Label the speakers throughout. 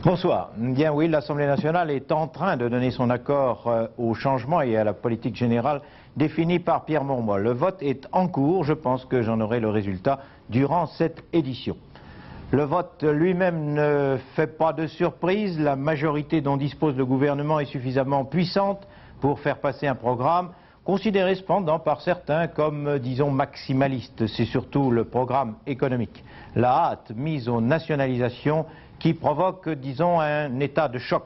Speaker 1: Bonsoir. Bien oui, l'Assemblée nationale est en train de donner son accord au changement et à la politique générale définie par Pierre Mauroy. Le vote est en cours, je pense que j'en aurai le résultat durant cette édition. Le vote lui-même ne fait pas de surprise, la majorité dont dispose le gouvernement est suffisamment puissante pour faire passer un programme, considéré cependant par certains comme, disons, maximaliste. C'est surtout le programme économique. La hâte mise aux nationalisations qui provoque, disons, un état de choc.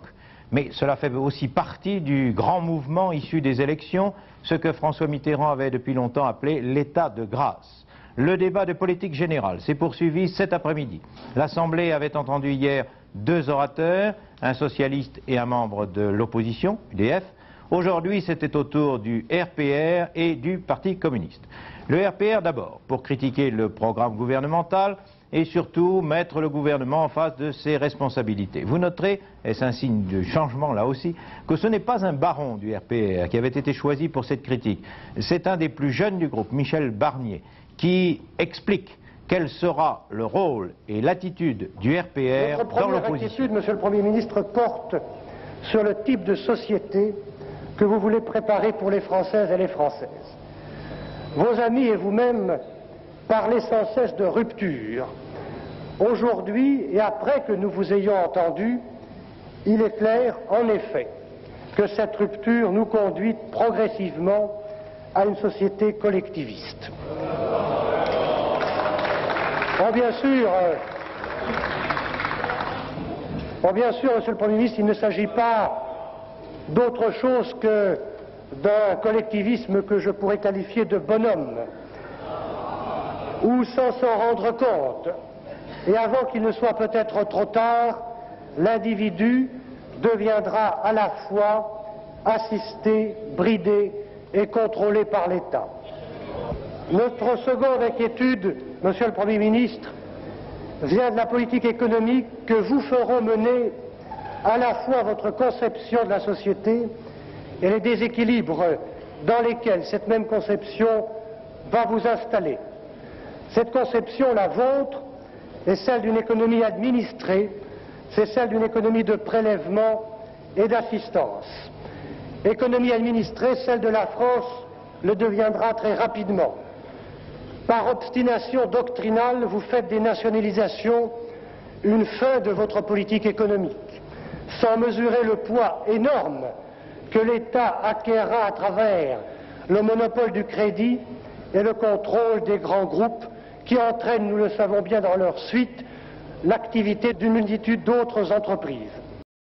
Speaker 1: Mais cela fait aussi partie du grand mouvement issu des élections, ce que François Mitterrand avait depuis longtemps appelé l'état de grâce. Le débat de politique générale s'est poursuivi cet après-midi. L'Assemblée avait entendu hier deux orateurs, un socialiste et un membre de l'opposition, UDF. Aujourd'hui, c'était au tour du RPR et du Parti communiste. Le RPR d'abord, pour critiquer le programme gouvernemental et surtout mettre le gouvernement en face de ses responsabilités. Vous noterez, et c'est un signe de changement là aussi, que ce n'est pas un baron du RPR qui avait été choisi pour cette critique. C'est un des plus jeunes du groupe, Michel Barnier, qui explique quel sera le rôle et l'attitude du RPR dans l'opposition.
Speaker 2: Votre première attitude, Monsieur le Premier ministre, porte sur le type de société que vous voulez préparer pour les Françaises et les Françaises. Vos amis et vous-même parlez sans cesse de rupture. Aujourd'hui, et après que nous vous ayons entendu, il est clair, en effet, que cette rupture nous conduit progressivement à une société collectiviste. Bon, bien sûr, Monsieur le Premier ministre, il ne s'agit pas d'autre chose que d'un collectivisme que je pourrais qualifier de bonhomme, où sans s'en rendre compte, et avant qu'il ne soit peut-être trop tard, l'individu deviendra à la fois assisté, bridé et contrôlé par l'État. Notre seconde inquiétude, Monsieur le Premier ministre, vient de la politique économique que vous feront mener à la fois votre conception de la société et les déséquilibres dans lesquels cette même conception va vous installer. Cette conception, la vôtre, est celle d'une économie administrée, c'est celle d'une économie de prélèvement et d'assistance. Économie administrée, celle de la France le deviendra très rapidement. Par obstination doctrinale, vous faites des nationalisations une fin de votre politique économique, sans mesurer le poids énorme que l'État acquérera à travers le monopole du crédit et le contrôle des grands groupes qui entraînent, nous le savons bien dans leur suite, l'activité d'une multitude d'autres entreprises.